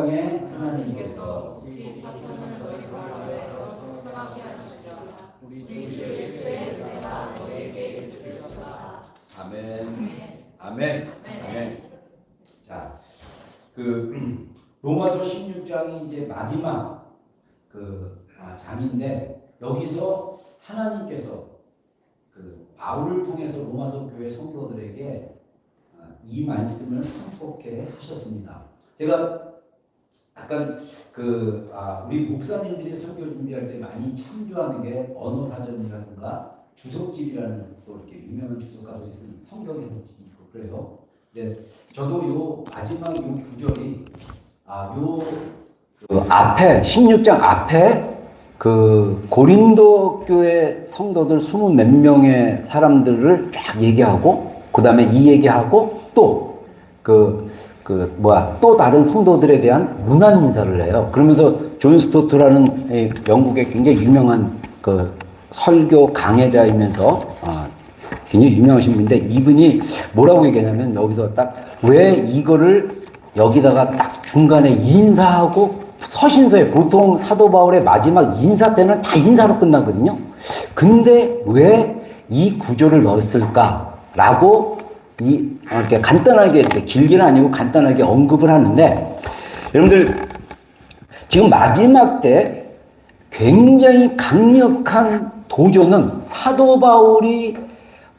하나님께서 아멘, 아멘, 아멘. 자, 로마서 16장이 이제 마지막 장인데 여기서 하나님께서 바울을 통해서 로마서 교회 성도들에게 이 말씀을 선포케 하셨습니다. 제가 약간 우리 목사님들이 설교 준비할 때 많이 참조하는 게 언어사전이라든가 주석집이라는 또 이렇게 유명한 주석가들이 쓴 성경 해석집이 있고 그래요. 근데 저도 요 마지막 요 구절이 앞에 16장 앞에 고린도 교회 성도들 20 몇 명의 사람들을 쫙 얘기하고 그 다음에 이 얘기하고 또 또 다른 성도들에 대한 문안 인사를 해요. 그러면서 존 스토트라는 영국의 굉장히 유명한 설교 강해자이면서 굉장히 유명하신 분인데 이분이 뭐라고 얘기하냐면 여기서 딱 왜 이거를 여기다가 딱 중간에 인사하고 서신서에 보통 사도 바울의 마지막 인사 때는 다 인사로 끝나거든요. 근데 왜 이 구조를 넣었을까라고 이렇게 간단하게 길게는 아니고 간단하게 언급을 하는데 여러분들 지금 마지막 때 굉장히 강력한 도전은 사도 바울이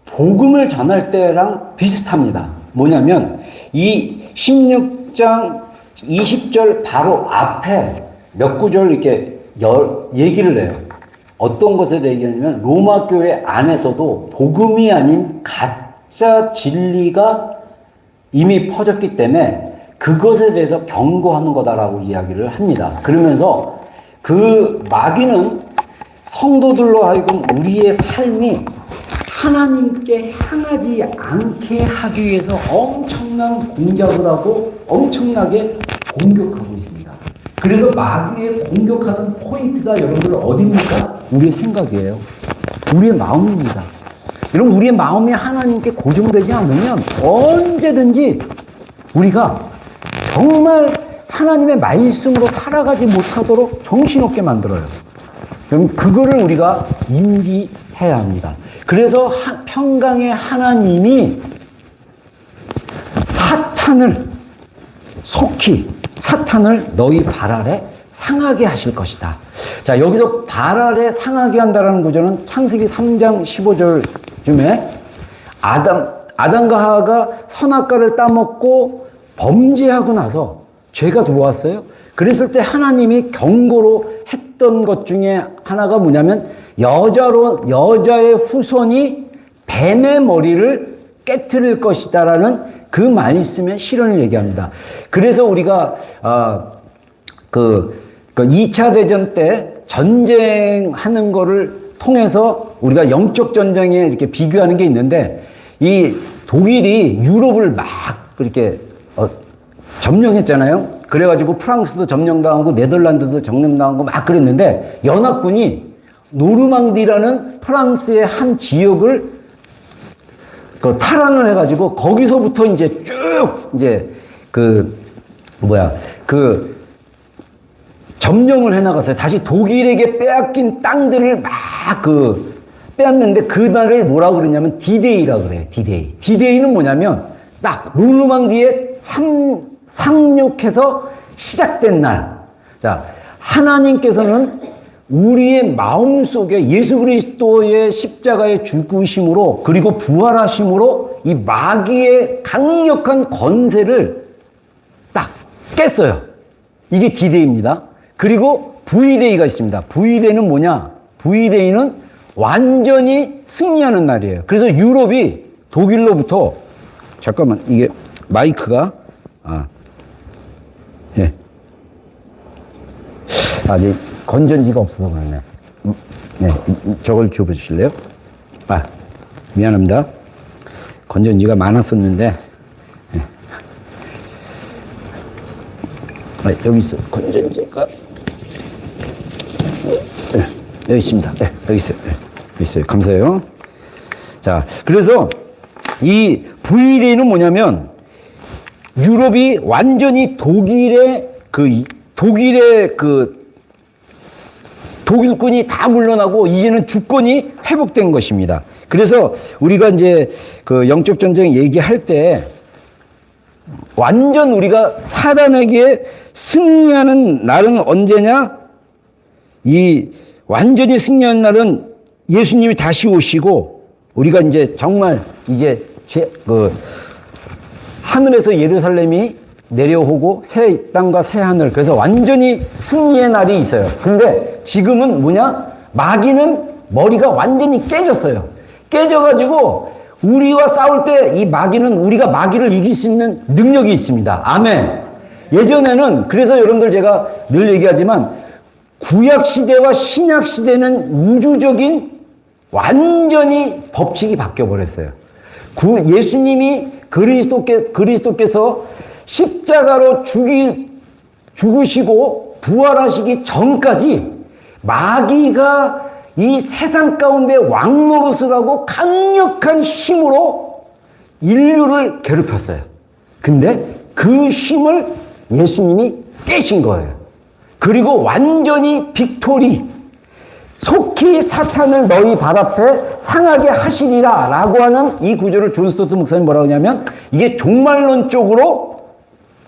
복음을 전할 때랑 비슷합니다. 뭐냐면 이 16장 20절 바로 앞에 몇 구절 이렇게 얘기를 해요. 어떤 것을 얘기하냐면 로마 교회 안에서도 복음이 아닌 가짜 진리가 이미 퍼졌기 때문에 그것에 대해서 경고하는 거다라고 이야기를 합니다. 그러면서 그 마귀는 성도들로 하여금 우리의 삶이 하나님께 향하지 않게 하기 위해서 엄청난 공작을 하고 엄청나게 공격하고 있습니다. 그래서 마귀의 공격하는 포인트가 여러분들 어디입니까? 우리의 생각이에요. 우리의 마음입니다. 여러분 우리의 마음이 하나님께 고정되지 않으면 언제든지 우리가 정말 하나님의 말씀으로 살아가지 못하도록 정신없게 만들어요. 그럼 그거를 우리가 인지해야 합니다. 그래서 평강의 하나님이 사탄을 너희 발 아래 상하게 하실 것이다. 자, 여기서 발 아래 상하게 한다라는 구조는 창세기 3장 15절쯤에 아담과 하와가 선악과를 따먹고 범죄하고 나서 죄가 들어왔어요. 그랬을 때 하나님이 경고로 했던 것 중에 하나가 뭐냐면 여자의 후손이 뱀의 머리를 깨트릴 것이다라는 그 말씀의 실현을 얘기합니다. 그래서 우리가 2차 대전 때 전쟁하는 거를 통해서 우리가 영적 전쟁에 이렇게 비교하는 게 있는데 이 독일이 유럽을 막 그렇게 점령했잖아요. 그래가지고 프랑스도 점령당하고 네덜란드도 점령당하고 막 그랬는데 연합군이 노르망디라는 프랑스의 한 지역을 탈환을 해가지고 거기서부터 이제 쭉 점령을 해나갔어요. 다시 독일에게 빼앗긴 땅들을 막 빼앗는데 그날을 뭐라고 그러냐면 디데이라고 그래요. 디데이. 디데이는 뭐냐면 딱 노르망디에 상륙해서 시작된 날. 자, 하나님께서는 우리의 마음 속에 예수 그리스도의 십자가의 죽으심으로 그리고 부활하심으로 이 마귀의 강력한 권세를 딱 깼어요. 이게 D-Day입니다. 그리고 V-Day가 있습니다. V-Day는 뭐냐? V-Day는 완전히 승리하는 날이에요. 그래서 유럽이 독일로부터 잠깐만 이게 마이크가 아직 건전지가 없어서 그러네. 네, 저걸 줘보실래요? 미안합니다. 건전지가 많았었는데. 네. 여기 있어. 건전지가. 네, 여기 있습니다. 네, 여기 있어요. 네, 여기 있어요. 감사해요. 자, 그래서 이 V-Day는 뭐냐면 유럽이 완전히 독일의 독일의 독일군이 다 물러나고 이제는 주권이 회복된 것입니다. 그래서 우리가 이제 영적 전쟁 얘기할 때 완전 우리가 사단에게 승리하는 날은 언제냐? 완전히 승리하는 날은 예수님이 다시 오시고 우리가 이제 정말 이제 하늘에서 예루살렘이 내려오고 새 땅과 새 하늘, 그래서 완전히 승리의 날이 있어요. 근데 지금은 뭐냐? 마귀는 머리가 완전히 깨졌어요. 깨져가지고 우리와 싸울 때 이 마귀는 우리가 마귀를 이길 수 있는 능력이 있습니다. 아멘. 예전에는 그래서 여러분들 제가 늘 얘기하지만 구약 시대와 신약 시대는 우주적인 완전히 법칙이 바뀌어 버렸어요. 예수님이 그리스도께서 십자가로 죽으시고 부활하시기 전까지 마귀가 이 세상 가운데 왕노릇을 하고 강력한 힘으로 인류를 괴롭혔어요. 근데 그 힘을 예수님이 깨신 거예요. 그리고 완전히 빅토리, 속히 사탄을 너희 발 앞에 상하게 하시리라 라고 하는 이 구절을 존 스토트 목사님 뭐라고 하냐면 이게 종말론적으로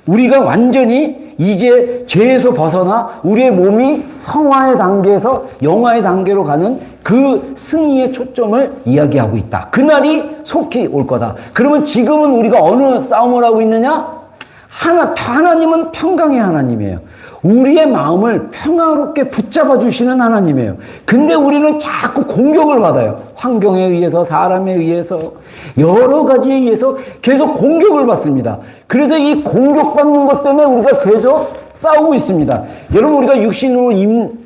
우리가 완전히 이제 죄에서 벗어나 우리의 몸이 성화의 단계에서 영화의 단계로 가는 그 승리의 초점을 이야기하고 있다. 그날이 속히 올 거다. 그러면 지금은 우리가 어느 싸움을 하고 있느냐? 하나님은 평강의 하나님이에요. 우리의 마음을 평화롭게 붙잡아 주시는 하나님이에요. 근데 우리는 자꾸 공격을 받아요. 환경에 의해서, 사람에 의해서, 여러 가지에 의해서 계속 공격을 받습니다. 그래서 이 공격받는 것 때문에 우리가 계속 싸우고 있습니다. 여러분, 우리가 육신으로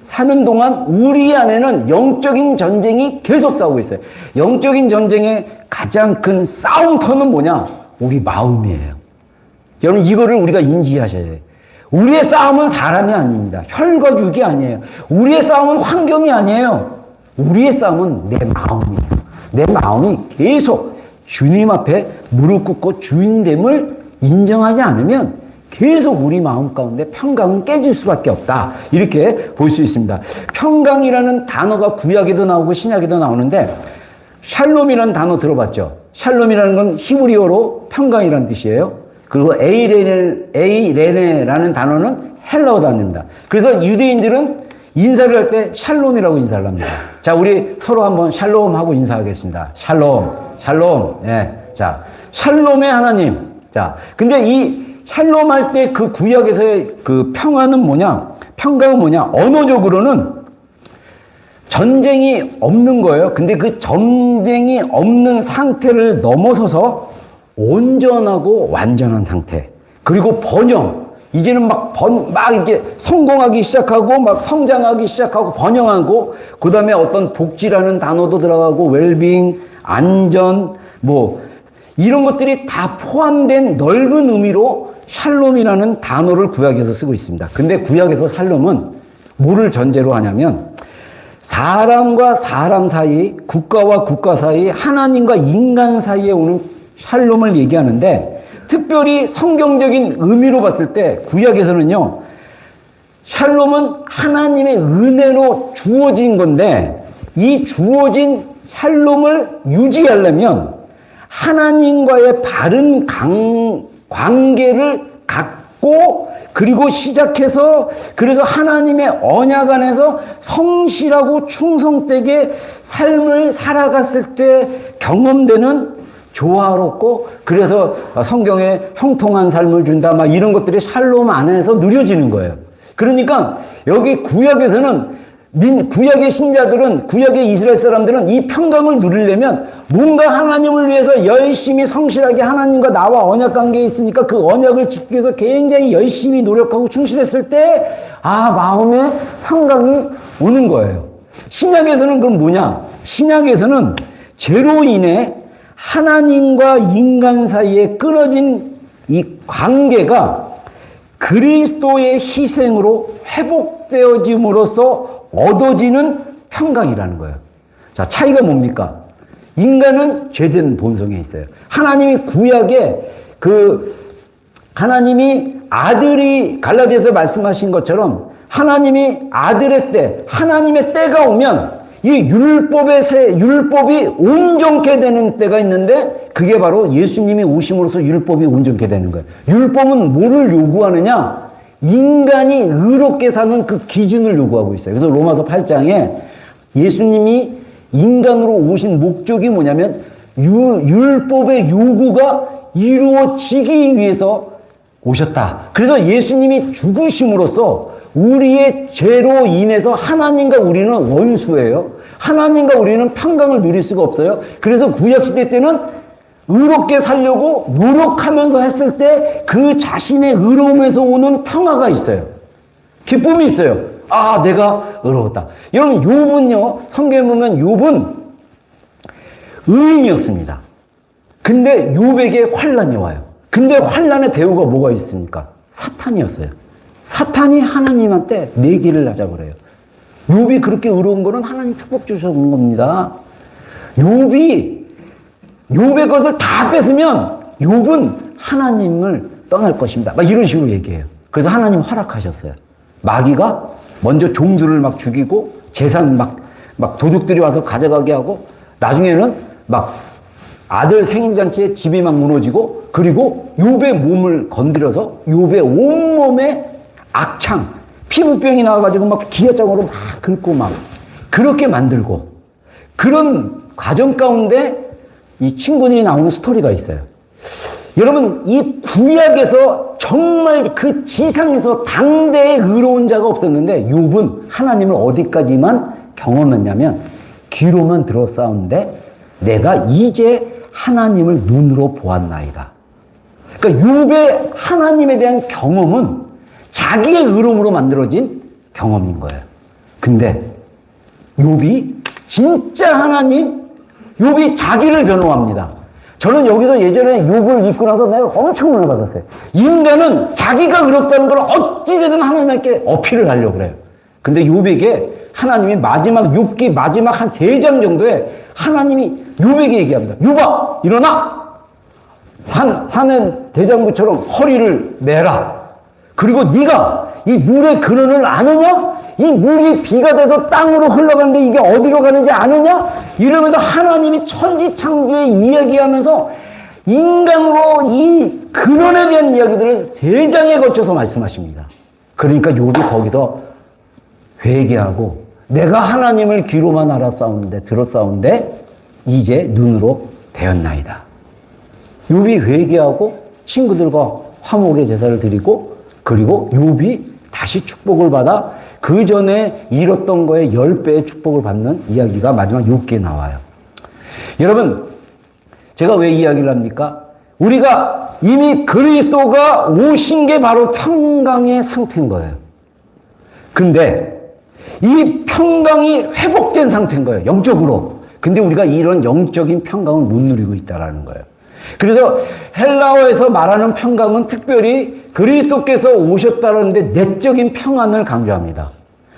사는 동안 우리 안에는 영적인 전쟁이 계속 싸우고 있어요. 영적인 전쟁의 가장 큰 싸움터는 뭐냐? 우리 마음이에요. 여러분, 이거를 우리가 인지하셔야 돼요. 우리의 싸움은 사람이 아닙니다. 혈과 육이 아니에요. 우리의 싸움은 환경이 아니에요. 우리의 싸움은 내 마음이에요. 내 마음이 계속 주님 앞에 무릎 꿇고 주인됨을 인정하지 않으면 계속 우리 마음 가운데 평강은 깨질 수밖에 없다. 이렇게 볼 수 있습니다. 평강이라는 단어가 구약에도 나오고 신약에도 나오는데 샬롬이라는 단어 들어봤죠? 샬롬이라는 건 히브리어로 평강이라는 뜻이에요. 그리고 에이레네라는 단어는 헬라어 단어입니다. 그래서 유대인들은 인사를 할 때 샬롬이라고 인사를 합니다. 자, 우리 서로 한번 샬롬 하고 인사하겠습니다. 샬롬, 샬롬. 예. 자, 샬롬의 하나님. 자, 근데 이 샬롬 할 때 그 구약에서의 그 평화는 뭐냐? 평강은 뭐냐? 언어적으로는 전쟁이 없는 거예요. 근데 그 전쟁이 없는 상태를 넘어서서 온전하고 완전한 상태. 그리고 번영. 이제는 막 이렇게 성공하기 시작하고, 막 성장하기 시작하고, 번영하고, 그 다음에 어떤 복지라는 단어도 들어가고, 웰빙, 안전, 이런 것들이 다 포함된 넓은 의미로 샬롬이라는 단어를 구약에서 쓰고 있습니다. 근데 구약에서 샬롬은 뭐를 전제로 하냐면, 사람과 사람 사이, 국가와 국가 사이, 하나님과 인간 사이에 오는 샬롬을 얘기하는데 특별히 성경적인 의미로 봤을 때 구약에서는요, 샬롬은 하나님의 은혜로 주어진 건데 이 주어진 샬롬을 유지하려면 하나님과의 바른 관계를 갖고 그리고 시작해서 그래서 하나님의 언약 안에서 성실하고 충성되게 삶을 살아갔을 때 경험되는 조화롭고 그래서 성경에 형통한 삶을 준다 막 이런 것들이 샬롬 안에서 누려지는 거예요. 그러니까 여기 구약에서는 구약의 신자들은 구약의 이스라엘 사람들은 이 평강을 누리려면 뭔가 하나님을 위해서 열심히 성실하게 하나님과 나와 언약 관계에 있으니까 그 언약을 지키기 위해서 굉장히 열심히 노력하고 충실했을 때 마음에 평강이 오는 거예요. 신약에서는 그럼 뭐냐? 신약에서는 죄로 인해 하나님과 인간 사이에 끊어진 이 관계가 그리스도의 희생으로 회복되어짐으로써 얻어지는 평강이라는 거예요. 자, 차이가 뭡니까? 인간은 죄된 본성에 있어요. 하나님이 구약에 하나님이 아들이 갈라디아서 말씀하신 것처럼 하나님이 아들의 때, 하나님의 때가 오면 이 율법이 온전케 되는 때가 있는데 그게 바로 예수님이 오심으로써 율법이 온전케 되는 거예요. 율법은 뭐를 요구하느냐? 인간이 의롭게 사는 그 기준을 요구하고 있어요. 그래서 로마서 8장에 예수님이 인간으로 오신 목적이 뭐냐면 율법의 요구가 이루어지기 위해서 오셨다. 그래서 예수님이 죽으심으로써 우리의 죄로 인해서 하나님과 우리는 원수예요. 하나님과 우리는 평강을 누릴 수가 없어요. 그래서 구약시대 때는 의롭게 살려고 노력하면서 했을 때 그 자신의 의로움에서 오는 평화가 있어요. 기쁨이 있어요. 아, 내가 의로웠다. 여러분, 욥은요, 성경에 보면 욥은 의인이었습니다. 근데 욥에게 환란이 와요. 근데 환란의 대우가 뭐가 있습니까? 사탄이었어요. 사탄이 하나님한테 내기를 하자고 그래요. 욥이 그렇게 의로운 거는 하나님 축복 주셨는 겁니다. 욥의 것을 다 뺏으면 욥은 하나님을 떠날 것입니다. 막 이런 식으로 얘기해요. 그래서 하나님 허락하셨어요. 마귀가 먼저 종들을 막 죽이고 재산 막 도둑들이 와서 가져가게 하고 나중에는 막 아들 생일잔치에 집이 막 무너지고 그리고 욥의 몸을 건드려서 욥의 온몸에 악창, 피부병이 나와가지고 막 기아장으로 막 긁고 막 그렇게 만들고 그런 과정 가운데 이 친구들이 나오는 스토리가 있어요. 여러분, 이 구약에서 정말 그 지상에서 당대의 의로운 자가 없었는데 욥은 하나님을 어디까지만 경험했냐면 귀로만 들었사온데 내가 이제 하나님을 눈으로 보았나이다. 그러니까 욥의 하나님에 대한 경험은 자기의 의로움으로 만들어진 경험인 거예요. 근데 욥이 진짜 하나님, 욥이 자기를 변호합니다. 저는 여기서 예전에 욥을 읽고 나서 내가 엄청 은혜 받았어요. 인간은 자기가 의롭다는 걸 어찌되든 하나님께 어필을 하려고 그래요. 근데 욥에게 하나님이 욥기 마지막 한 3장 정도에 하나님이 욥에게 얘기합니다. 욥아, 일어나! 산의 대장부처럼 허리를 매라. 그리고 네가 이 물의 근원을 아느냐? 이 물이 비가 돼서 땅으로 흘러가는데 이게 어디로 가는지 아느냐? 이러면서 하나님이 천지창조의 이야기하면서 인간으로 이 근원에 대한 이야기들을 3장에 거쳐서 말씀하십니다. 그러니까 욥이 거기서 회개하고 내가 하나님을 귀로만 알았사온데 들었사온데 이제 눈으로 되었나이다. 욥이 회개하고 친구들과 화목의 제사를 드리고 그리고 욥이 다시 축복을 받아 그 전에 잃었던 거에 10배의 축복을 받는 이야기가 마지막 욥기에 나와요. 여러분, 제가 왜 이야기를 합니까? 우리가 이미 그리스도가 오신 게 바로 평강의 상태인 거예요. 근데 이 평강이 회복된 상태인 거예요. 영적으로. 근데 우리가 이런 영적인 평강을 못 누리고 있다는 거예요. 그래서 헬라어에서 말하는 평강은 특별히 그리스도께서 오셨다는데 내적인 평안을 강조합니다.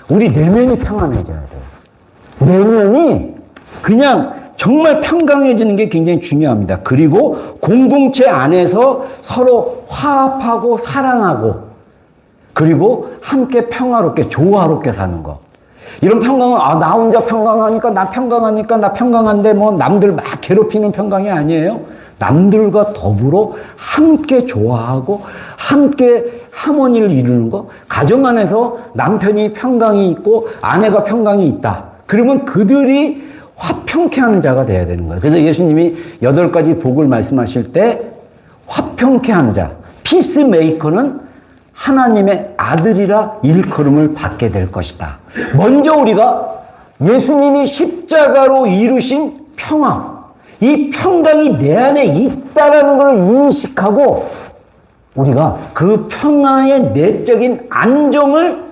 우리 내면이 평안해져야 돼요. 내면이 그냥 정말 평강해지는 게 굉장히 중요합니다. 그리고 공동체 안에서 서로 화합하고 사랑하고 그리고 함께 평화롭게 조화롭게 사는 거. 이런 평강은 나 혼자 평강하니까 나 평강한데 뭐 남들 막 괴롭히는 평강이 아니에요. 남들과 더불어 함께 좋아하고 함께 하모니를 이루는 거. 가정 안에서 남편이 평강이 있고 아내가 평강이 있다. 그러면 그들이 화평케 하는 자가 돼야 되는 거예요. 그래서 예수님이 8가지 복을 말씀하실 때 화평케 하는 자, 피스메이커는 하나님의 아들이라 일컬음을 받게 될 것이다. 먼저 우리가 예수님이 십자가로 이루신 평화, 이 평강이 내 안에 있다라는 걸 인식하고 우리가 그 평화의 내적인 안정을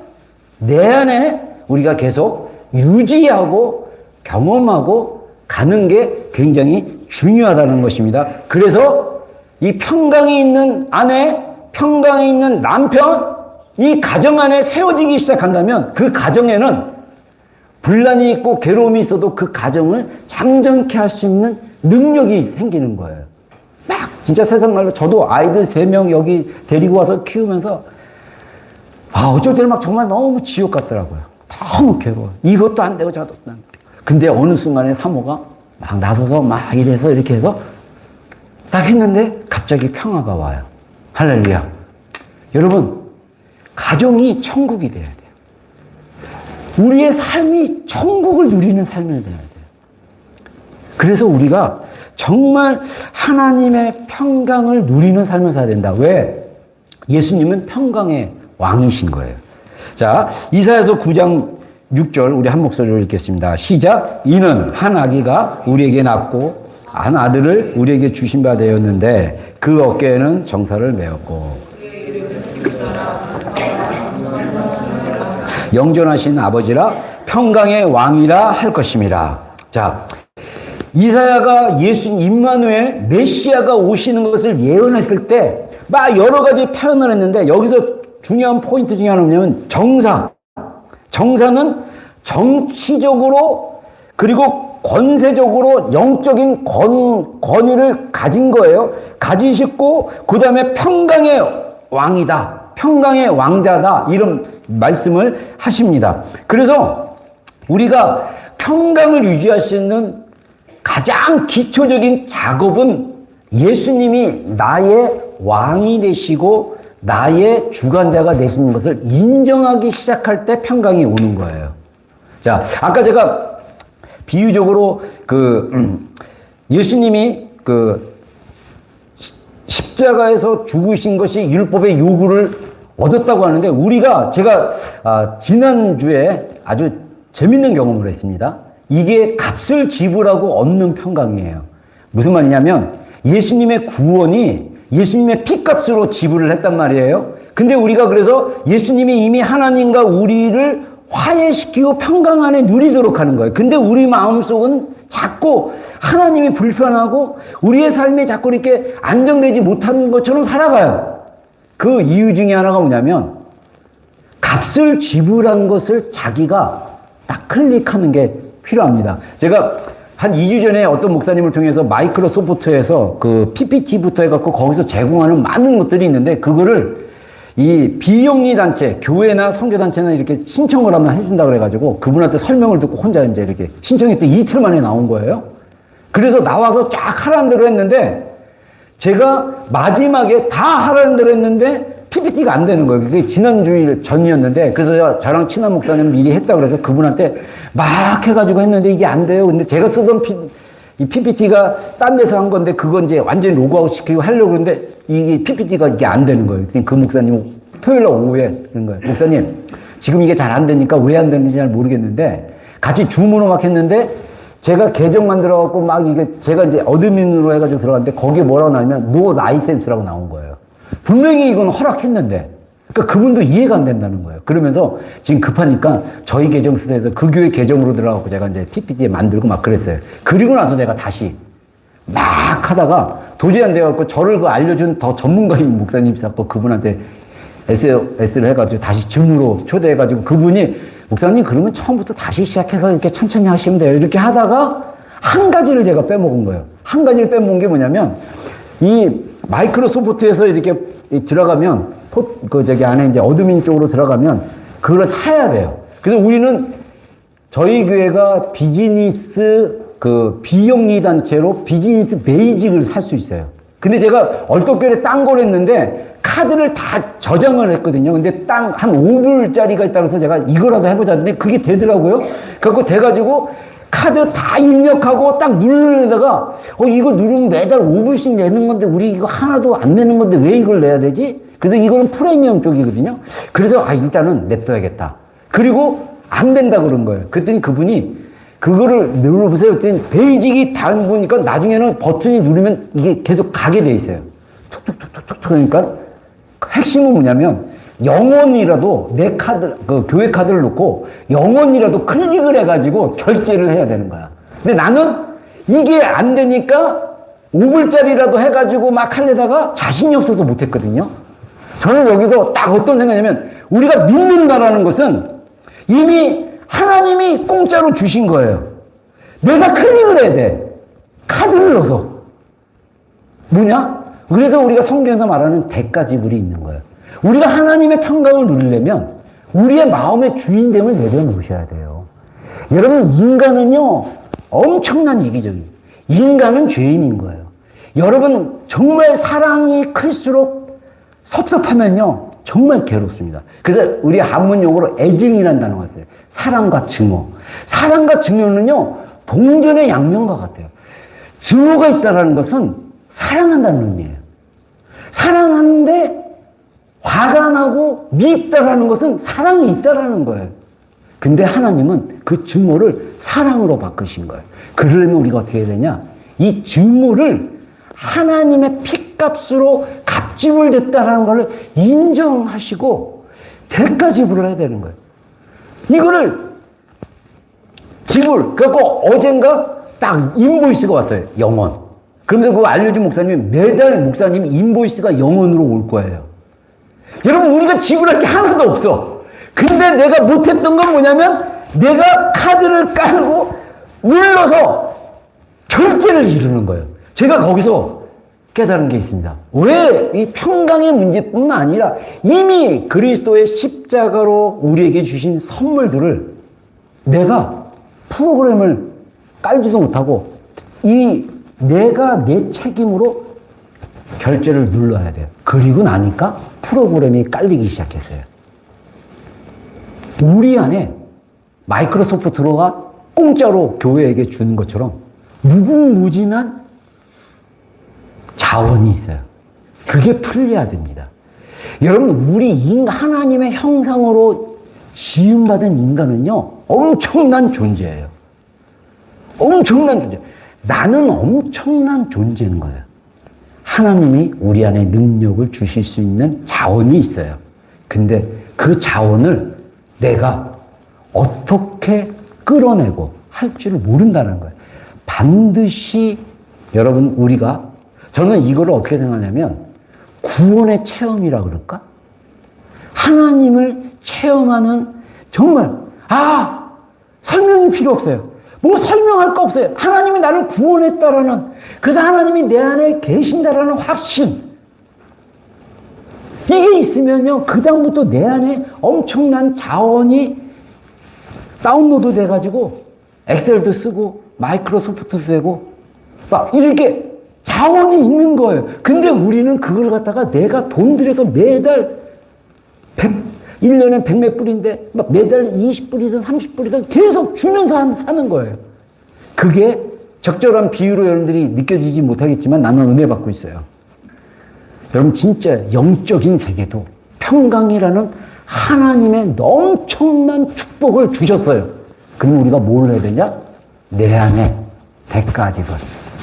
내 안에 우리가 계속 유지하고 경험하고 가는 게 굉장히 중요하다는 것입니다. 그래서 이 평강이 있는 아내, 평강이 있는 남편, 이 가정 안에 세워지기 시작한다면 그 가정에는 분란이 있고 괴로움이 있어도 그 가정을 잠잠케 할 수 있는 능력이 생기는 거예요. 막 진짜 세상 말로 저도 아이들 3명 여기 데리고 와서 키우면서 어쩔 때는 막 정말 너무 지옥 같더라고요. 너무 괴로워. 이것도 안 되고 저것도 안 되고. 근데 어느 순간에 사모가 막 나서서 막 이래서 이렇게 해서 딱 했는데 갑자기 평화가 와요. 할렐루야. 여러분, 가정이 천국이 돼야 돼요. 우리의 삶이 천국을 누리는 삶이 돼야 돼요. 그래서 우리가 정말 하나님의 평강을 누리는 삶을 살아야 된다. 왜? 예수님은 평강의 왕이신 거예요. 자, 이사야서 9장 6절 우리 한 목소리로 읽겠습니다. 시작. 이는 한 아기가 우리에게 낳고 한 아들을 우리에게 주신 바 되었는데 그 어깨에는 정사를 메었고 영존하신 아버지라 평강의 왕이라 할 것임이라. 자, 이사야가 예수 임마누엘 메시아가 오시는 것을 예언했을 때 막 여러 가지 표현을 했는데 여기서 중요한 포인트 중에 하나는 뭐냐면 정사. 정사는 정치적으로 그리고 권세적으로 영적인 권위를 가진 거예요. 가지셨고 그 다음에 평강의 왕이다. 평강의 왕자다. 이런 말씀을 하십니다. 그래서 우리가 평강을 유지할 수 있는 가장 기초적인 작업은 예수님이 나의 왕이 되시고 나의 주관자가 되시는 것을 인정하기 시작할 때 평강이 오는 거예요. 자, 아까 제가 비유적으로 예수님이 십자가에서 죽으신 것이 율법의 요구를 얻었다고 하는데 제가 지난주에 아주 재밌는 경험을 했습니다. 이게 값을 지불하고 얻는 평강이에요. 무슨 말이냐면 예수님의 구원이 예수님의 피값으로 지불을 했단 말이에요. 근데 우리가 그래서 예수님이 이미 하나님과 우리를 화해시키고 평강 안에 누리도록 하는 거예요. 근데 우리 마음속은 자꾸 하나님이 불편하고 우리의 삶이 자꾸 이렇게 안정되지 못하는 것처럼 살아가요. 그 이유 중에 하나가 뭐냐면 값을 지불한 것을 자기가 딱 클릭하는 게 필요합니다. 제가 한 2주 전에 어떤 목사님을 통해서 마이크로소프트에서 그 PPT부터 해갖고 거기서 제공하는 많은 것들이 있는데 그거를 이 비영리 단체, 교회나 선교단체나 이렇게 신청을 하면 해준다 그래가지고 그분한테 설명을 듣고 혼자 이제 이렇게 신청했더니 이틀 만에 나온 거예요. 그래서 나와서 쫙 하라는 대로 했는데 제가 마지막에 다 하라는 대로 했는데 PPT가 안 되는 거예요. 그게 지난주일 전이었는데 그래서 저랑 친한 목사님 미리 했다 그래서 그분한테 막 해가지고 했는데 이게 안 돼요. 근데 제가 쓰던 이 PPT가 딴 데서 한 건데 그건 이제 완전히 로그아웃 시키고 하려고 그러는데 이게 PPT가 이게 안 되는 거예요. 그 목사님은 토요일날 오후에 그런 거예요. 목사님, 지금 이게 잘 안 되니까 왜 안 되는지 잘 모르겠는데 같이 줌으로 막 했는데 제가 계정 만들어갖고 막 이게 제가 이제 어드민으로 해가지고 들어갔는데 거기에 뭐라고 나오면 노 라이센스라고 나온 거예요. 분명히 이건 허락했는데 그러니까 그분도 이해가 안 된다는 거예요. 그러면서 지금 급하니까 저희 계정 쓰세요 해서 그 교회 계정으로 들어가고 제가 이제 PPT 만들고 막 그랬어요. 그리고 나서 제가 다시 막 하다가 도저히 안 돼갖고 저를 알려준 더 전문가인 목사님 있었고 그분한테 SS를 해가지고 다시 줌으로 초대해가지고 그분이 목사님 그러면 처음부터 다시 시작해서 이렇게 천천히 하시면 돼요. 이렇게 하다가 한 가지를 제가 빼먹은 거예요. 한 가지를 빼먹은 게 뭐냐면 이 마이크로소프트에서 이렇게 들어가면 저기 안에 이제 어드민 쪽으로 들어가면 그걸 사야 돼요. 그래서 우리는 저희 교회가 비즈니스 비영리 단체로 비즈니스 베이직을 살 수 있어요. 근데 제가 얼떨결에 딴 걸 했는데 카드를 다 저장을 했거든요. 근데 한 5불짜리가 있다고 해서 제가 이거라도 해보자 했는데 그게 되더라고요. 그래서 돼가지고 카드 다 입력하고 딱 누르려다가 이거 누르면 매달 5불씩 내는 건데 우리 이거 하나도 안 내는 건데 왜 이걸 내야 되지? 그래서 이거는 프리미엄 쪽이거든요. 그래서 일단은 냅둬야겠다. 그리고 안 된다 그런 거예요. 그랬더니 그분이 그거를 눌러보세요. 그랬더니 베이직이 다른 보니까 나중에는 버튼이 누르면 이게 계속 가게 돼 있어요. 툭툭툭툭툭 그러니까 핵심은 뭐냐면 영원이라도 내 카드, 교회 카드를 놓고 영원이라도 클릭을 해가지고 결제를 해야 되는 거야. 근데 나는 이게 안 되니까 5불짜리라도 해가지고 막 하려다가 자신이 없어서 못했거든요. 저는 여기서 딱 어떤 생각이냐면 우리가 믿는다라는 것은 이미 하나님이 공짜로 주신 거예요. 내가 클릭을 해야 돼. 카드를 넣어서. 뭐냐? 그래서 우리가 성경에서 말하는 대가지불이 있는 거예요. 우리가 하나님의 평강을 누리려면 우리의 마음의 주인됨을 내려놓으셔야 돼요. 여러분, 인간은요, 엄청난 이기적이에요. 인간은 죄인인 거예요. 여러분, 정말 사랑이 클수록 섭섭하면요, 정말 괴롭습니다. 그래서 우리 한문 용어로 애증이라는 단어가 있어요. 사랑과 증오. 사랑과 증오는요, 동전의 양면과 같아요. 증오가 있다는 것은 사랑한다는 의미예요. 사랑하는데 화가 나고 미흡다라는 것은 사랑이 있다라는 거예요. 근데 하나님은 그 증오를 사랑으로 바꾸신 거예요. 그러려면 우리가 어떻게 해야 되냐? 이 증오를 하나님의 핏값으로 값집을 냈다라는 걸 인정하시고 대가 지불을 해야 되는 거예요. 이거를 지불, 그래갖고 어젠가 딱 인보이스가 왔어요. 0원. 그러면서 그거 알려준 목사님이 매달 목사님 인보이스가 0원으로 올 거예요. 여러분, 우리가 지불할 게 하나도 없어. 근데 내가 못했던 건 뭐냐면 내가 카드를 깔고 눌러서 결제를 이루는 거예요. 제가 거기서 깨달은 게 있습니다. 왜 이 평강의 문제뿐만 아니라 이미 그리스도의 십자가로 우리에게 주신 선물들을 내가 프로그램을 깔지도 못하고 내가 내 책임으로 결제를 눌러야 돼요. 그리고 나니까 프로그램이 깔리기 시작했어요. 우리 안에 마이크로소프트가 공짜로 교회에게 주는 것처럼 무궁무진한 자원이 있어요. 그게 풀려야 됩니다. 여러분, 우리 하나님의 형상으로 지음받은 인간은요, 엄청난 존재예요. 엄청난 존재. 나는 엄청난 존재인 거예요. 하나님이 우리 안에 능력을 주실 수 있는 자원이 있어요. 근데 그 자원을 내가 어떻게 끌어내고 할지를 모른다는 거예요. 반드시 여러분, 저는 이거를 어떻게 생각하냐면 구원의 체험이라 그럴까? 하나님을 체험하는 정말 설명이 필요 없어요. 뭐 설명할 거 없어요. 하나님이 나를 구원했다라는, 그래서 하나님이 내 안에 계신다라는 확신. 이게 있으면요, 그다음부터 내 안에 엄청난 자원이 다운로드 돼가지고 엑셀도 쓰고 마이크로소프트 쓰고 막 이렇게 자원이 있는 거예요. 근데 우리는 그걸 갖다가 내가 돈 들여서 매달 1년에 100몇 불인데 막 매달 20불이든 30불이든 계속 주면서 사는 거예요. 그게 적절한 비유로 여러분들이 느껴지지 못하겠지만 나는 은혜 받고 있어요. 여러분, 진짜 영적인 세계도 평강이라는 하나님의 엄청난 축복을 주셨어요. 그럼 우리가 뭘 해야 되냐? 내 안에 대가지불,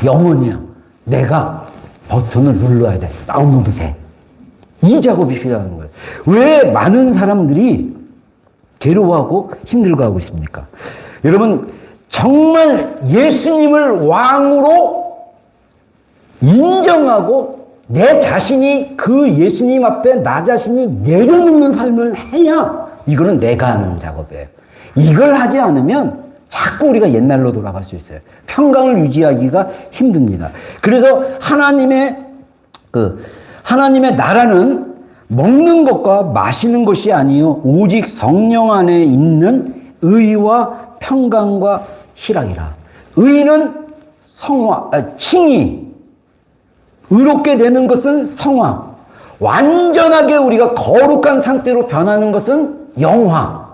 영원이야. 내가 버튼을 눌러야 돼. 다운로드 돼. 이 작업이 필요한 거예요. 왜 많은 사람들이 괴로워하고 힘들어하고 있습니까? 여러분, 정말 예수님을 왕으로 인정하고 내 자신이 그 예수님 앞에 나 자신이 내려놓는 삶을 해야 이거는 내가 하는 작업이에요. 이걸 하지 않으면 자꾸 우리가 옛날로 돌아갈 수 있어요. 평강을 유지하기가 힘듭니다. 그래서 하나님의 나라는 먹는 것과 마시는 것이 아니요 오직 성령 안에 있는 의와 평강과 희락이라. 의는 칭의. 의롭게 되는 것은 성화. 완전하게 우리가 거룩한 상태로 변하는 것은 영화.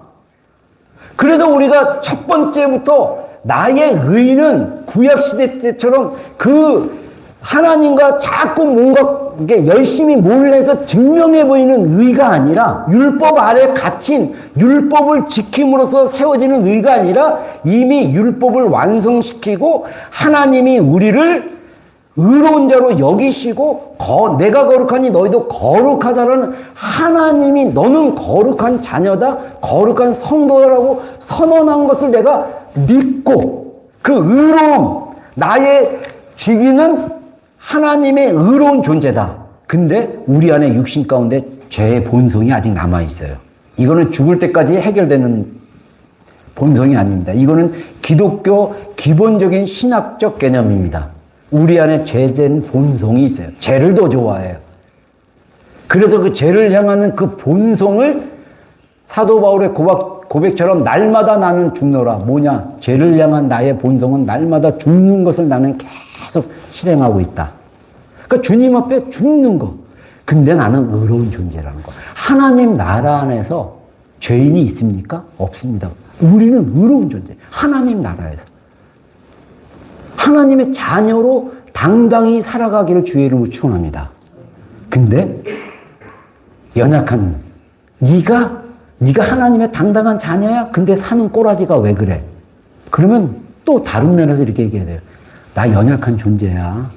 그래서 우리가 첫 번째부터 나의 의는 구약시대 때처럼 그 하나님과 자꾸 뭔가 열심히 몰래서 증명해 보이는 의가 아니라 율법 아래 갇힌 율법을 지킴으로써 세워지는 의가 아니라 이미 율법을 완성시키고 하나님이 우리를 의로운 자로 여기시고 내가 거룩하니 너희도 거룩하다라는 하나님이 너는 거룩한 자녀다, 거룩한 성도라고 선언한 것을 내가 믿고 그 의로움, 나의 직위는 하나님의 의로운 존재다. 근데 우리 안에 육신 가운데 죄의 본성이 아직 남아있어요. 이거는 죽을 때까지 해결되는 본성이 아닙니다. 이거는 기독교 기본적인 신학적 개념입니다. 우리 안에 죄된 본성이 있어요. 죄를 더 좋아해요. 그래서 그 죄를 향하는 그 본성을 사도 바울의 고백처럼 날마다 나는 죽노라. 뭐냐? 죄를 향한 나의 본성은 날마다 죽는 것을 나는 계속 실행하고 있다. 그러니까 주님 앞에 죽는 거. 근데 나는 의로운 존재라는 거. 하나님 나라 안에서 죄인이 있습니까? 없습니다. 우리는 의로운 존재. 하나님 나라에서. 하나님의 자녀로 당당히 살아가기를 주의 이름으로 축원합니다. 근데 연약한 네가 하나님의 당당한 자녀야? 근데 사는 꼬라지가 왜 그래? 그러면 또 다른 면에서 이렇게 얘기해야 돼요. 나 연약한 존재야.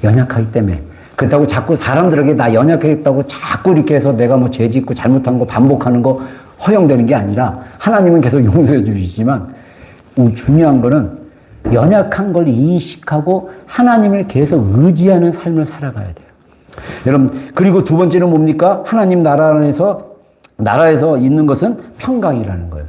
연약하기 때문에. 그렇다고 자꾸 사람들에게 나 연약했다고 자꾸 이렇게 해서 내가 뭐 죄 짓고 잘못한 거 반복하는 거 허용되는 게 아니라 하나님은 계속 용서해 주시지만 중요한 거는 연약한 걸 인식하고 하나님을 계속 의지하는 삶을 살아가야 돼요. 여러분, 그리고 두 번째는 뭡니까? 하나님 나라에서 있는 것은 평강이라는 거예요.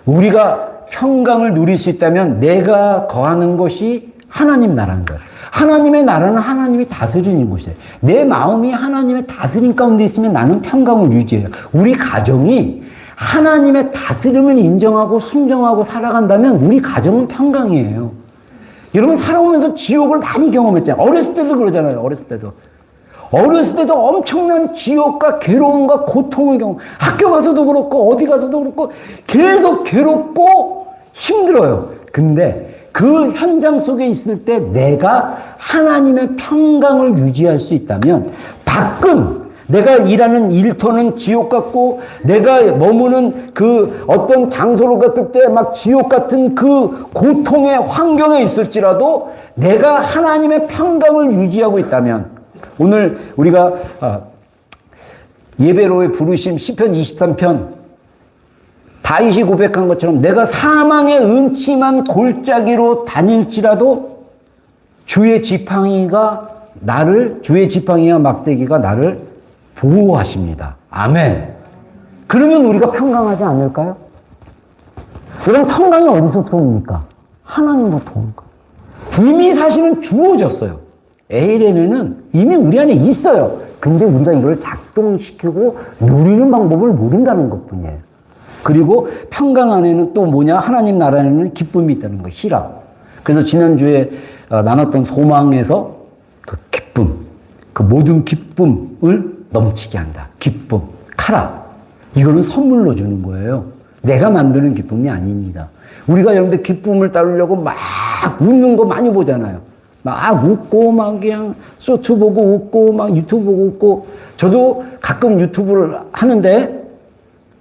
우리가 평강을 누릴 수 있다면 내가 거하는 것이 하나님 나라인 거예요. 하나님의 나라는 하나님이 다스리는 곳이에요. 내 마음이 하나님의 다스림 가운데 있으면 나는 평강을 유지해요. 우리 가정이 하나님의 다스림을 인정하고 순종하고 살아간다면 우리 가정은 평강이에요. 여러분 살아오면서 지옥을 많이 경험했잖아요. 어렸을 때도 그러잖아요. 어렸을 때도 엄청난 지옥과 괴로움과 고통을 학교 가서도 그렇고 어디 가서도 그렇고 계속 괴롭고 힘들어요. 근데 그 현장 속에 있을 때 내가 하나님의 평강을 유지할 수 있다면 밖은 내가 일하는 일터는 지옥 같고 내가 머무는 그 어떤 장소로 갔을 때 막 지옥 같은 그 고통의 환경에 있을지라도 내가 하나님의 평강을 유지하고 있다면 오늘 우리가 예배로의 부르심 시편 23편 다윗이 고백한 것처럼 내가 사망의 음침한 골짜기로 다닐지라도 주의 지팡이와 막대기가 나를 보호하십니다. 아멘. 그러면 우리가 평강하지 않을까요? 그럼 평강이 어디서부터 옵니까? 하나님부터 오는 거예요. 이미 사실은 주어졌어요. 에이레네는 이미 우리 안에 있어요. 근데 우리가 이걸 작동시키고 누리는 방법을 모른다는 것뿐이에요. 그리고 평강 안에는 또 뭐냐? 하나님 나라에는 기쁨이 있다는 거, 희락. 그래서 지난주에 나눴던 소망에서 그 기쁨, 그 모든 기쁨을 넘치게 한다. 기쁨, 카라. 이거는 선물로 주는 거예요. 내가 만드는 기쁨이 아닙니다. 우리가 여러분들 기쁨을 따르려고 막 웃는 거 많이 보잖아요. 막 웃고 막 그냥 쇼츠 보고 웃고 막 유튜브 보고 웃고 저도 가끔 유튜브를 하는데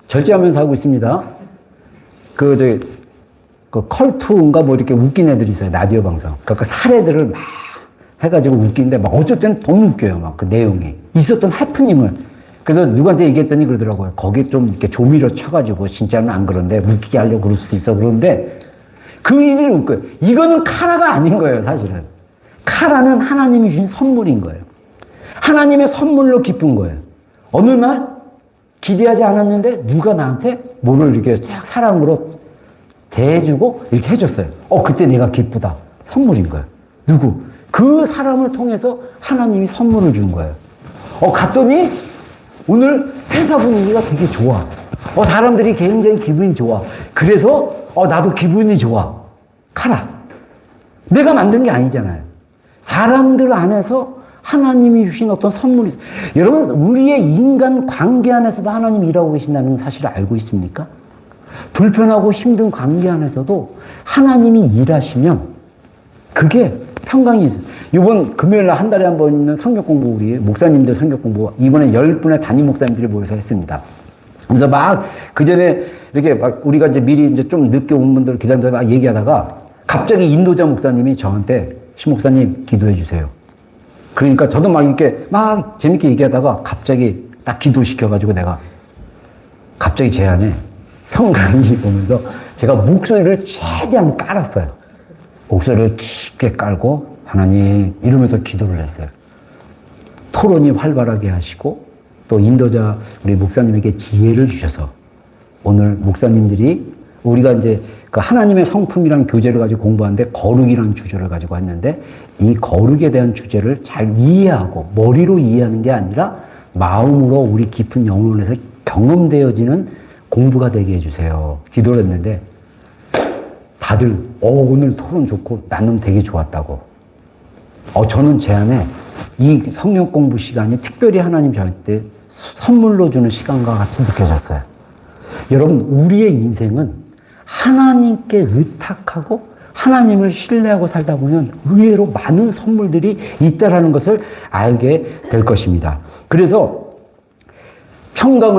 절제하면서 하고 있습니다. 그 컬투인가 뭐 이렇게 웃긴 애들이 있어요. 라디오 방송. 그러니까 사례들을 막 해가지고 웃기는데 막 어쩔 때는 너무 웃겨요. 막 그 내용이. 있었던 해프닝을. 그래서 누구한테 얘기했더니 그러더라고요. 거기에 좀 이렇게 조미료 쳐가지고 진짜는 안 그런데 웃기게 하려고 그럴 수도 있어. 그런데 그 일들이 웃겨요. 이거는 카라가 아닌 거예요. 사실은. 카라는 하나님이 주신 선물인 거예요. 하나님의 선물로 기쁜 거예요. 어느 날 기대하지 않았는데 누가 나한테 뭐를 이렇게 쫙 사랑으로 대해주고 이렇게 해줬어요. 그때 내가 기쁘다. 선물인 거예요. 누구? 그 사람을 통해서 하나님이 선물을 준 거예요. 갔더니 오늘 회사 분위기가 되게 좋아. 사람들이 굉장히 기분이 좋아. 그래서 나도 기분이 좋아. 카라. 내가 만든 게 아니잖아요. 사람들 안에서 하나님이 주신 어떤 선물이 있어요. 여러분 우리의 인간 관계 안에서도 하나님이 일하고 계신다는 사실을 알고 있습니까? 불편하고 힘든 관계 안에서도 하나님이 일하시면 그게 평강이 있어요. 이번 금요일 날 한 달에 한 번 있는 성경 공부 우리 목사님들 성경 공부 이번에 10분의 담임 목사님들이 모여서 했습니다. 그래서 막 그전에 이렇게 막 우리가 이제 미리 이제 좀 늦게 온 분들 기다리면서 막 얘기하다가 갑자기 인도자 목사님이 저한테 신 목사님 기도해 주세요. 그러니까 저도 막 이렇게 막 재밌게 얘기하다가 갑자기 딱 기도시켜가지고 내가 갑자기 제 안에 평강이 오면서 제가 목소리를 최대한 깔았어요. 목소리를 깊게 깔고 하나님 이러면서 기도를 했어요. 토론이 활발하게 하시고 또 인도자 우리 목사님에게 지혜를 주셔서 오늘 목사님들이 우리가 이제 그 하나님의 성품이라는 교재를 가지고 공부하는데 거룩이라는 주제를 가지고 했는데 이 거룩에 대한 주제를 잘 이해하고 머리로 이해하는 게 아니라 마음으로 우리 깊은 영혼에서 경험되어지는 공부가 되게 해주세요. 기도를 했는데 다들 오늘 토론 좋고 나는 되게 좋았다고. 저는 제 안에 이 성령 공부 시간이 특별히 하나님 저한테 선물로 주는 시간과 같이 느껴졌어요. 여러분, 우리의 인생은 하나님께 의탁하고 하나님을 신뢰하고 살다 보면 의외로 많은 선물들이 있다라는 것을 알게 될 것입니다. 그래서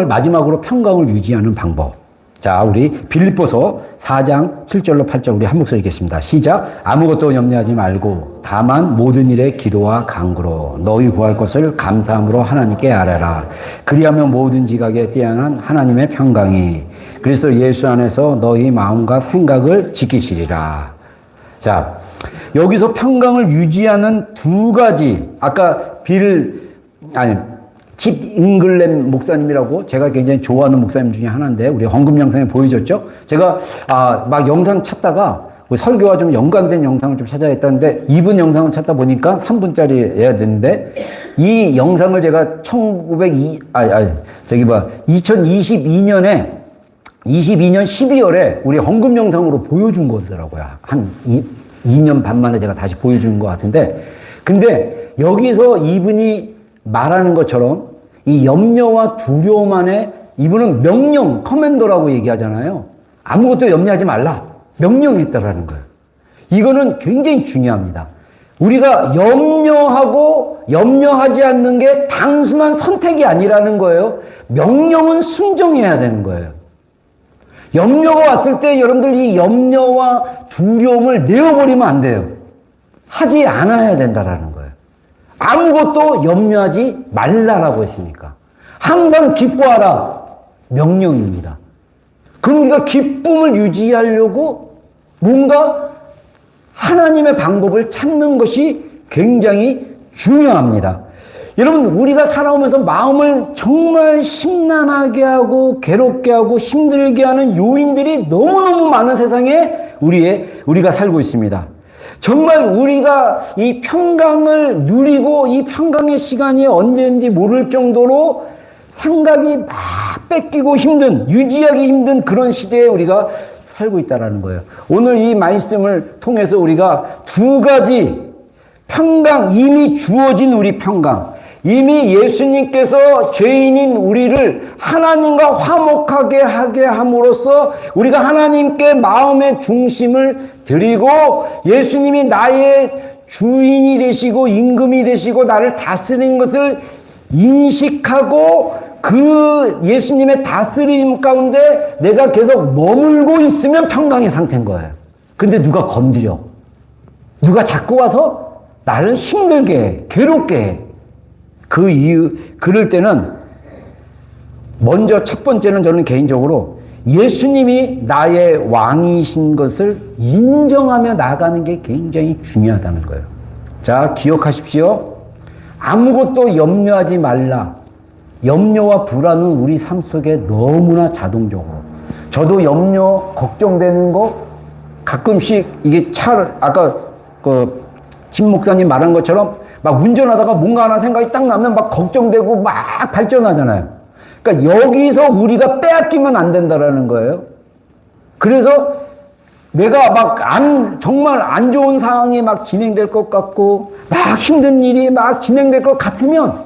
마지막으로 평강을 유지하는 방법. 자, 우리 빌립보서 4장 7절로 8절 우리 한 목소리 읽겠습니다. 시작. 아무것도 염려하지 말고 다만 모든 일에 기도와 간구로 너희 구할 것을 감사함으로 하나님께 아뢰라. 그리하면 모든 지각에 뛰어난 하나님의 평강이 그리스도 예수 안에서 너희 마음과 생각을 지키시리라. 자, 여기서 평강을 유지하는 두 가지, 아까 집 잉글렘 목사님이라고 제가 굉장히 좋아하는 목사님 중에 하나인데 우리 헌금 영상에 보여줬죠? 제가 막 영상 찾다가 설교와 좀 연관된 영상을 좀 찾아야 했다는데 이분 영상을 찾다 보니까 3분짜리여야 되는데 이 영상을 제가 2022년에 12년 12월에 우리 헌금 영상으로 보여준 거더라고요. 한 2년 반 만에 제가 다시 보여준 것 같은데 근데 여기서 이분이 말하는 것처럼 이 염려와 두려움 안에 이분은 명령, 커맨더라고 얘기하잖아요. 아무것도 염려하지 말라. 명령했다라는 거예요. 이거는 굉장히 중요합니다. 우리가 염려하고 염려하지 않는 게 단순한 선택이 아니라는 거예요. 명령은 순종해야 되는 거예요. 염려가 왔을 때 여러분들 이 염려와 두려움을 내어버리면 안 돼요. 하지 않아야 된다라는 거예요. 아무것도 염려하지 말라라고 했으니까. 항상 기뻐하라. 명령입니다. 그럼 우리가 기쁨을 유지하려고 뭔가 하나님의 방법을 찾는 것이 굉장히 중요합니다. 여러분, 우리가 살아오면서 마음을 정말 심란하게 하고 괴롭게 하고 힘들게 하는 요인들이 너무너무 많은 세상에 우리가 살고 있습니다. 정말 우리가 이 평강을 누리고 이 평강의 시간이 언제인지 모를 정도로 생각이 막 뺏기고 유지하기 힘든 그런 시대에 우리가 살고 있다는 거예요. 오늘 이 말씀을 통해서 우리가 두 가지 평강, 이미 주어진 우리 평강, 이미 예수님께서 죄인인 우리를 하나님과 화목하게 하게 함으로써 우리가 하나님께 마음의 중심을 드리고 예수님이 나의 주인이 되시고 임금이 되시고 나를 다스리는 것을 인식하고 그 예수님의 다스림 가운데 내가 계속 머물고 있으면 평강의 상태인 거예요. 근데 누가 건드려? 누가 자꾸 와서 나를 힘들게 해, 괴롭게 해. 그럴 때는 먼저 첫 번째는 저는 개인적으로 예수님이 나의 왕이신 것을 인정하며 나가는 게 굉장히 중요하다는 거예요. 자, 기억하십시오. 아무것도 염려하지 말라. 염려와 불안은 우리 삶 속에 너무나 자동적으로. 저도 염려, 걱정되는 거 가끔씩 이게 아까 진 목사님 말한 것처럼 막 운전하다가 뭔가 하나 생각이 딱 나면 막 걱정되고 막 발전하잖아요. 그러니까 여기서 우리가 빼앗기면 안 된다라는 거예요. 그래서 내가 막 정말 안 좋은 상황이 막 진행될 것 같고 막 힘든 일이 막 진행될 것 같으면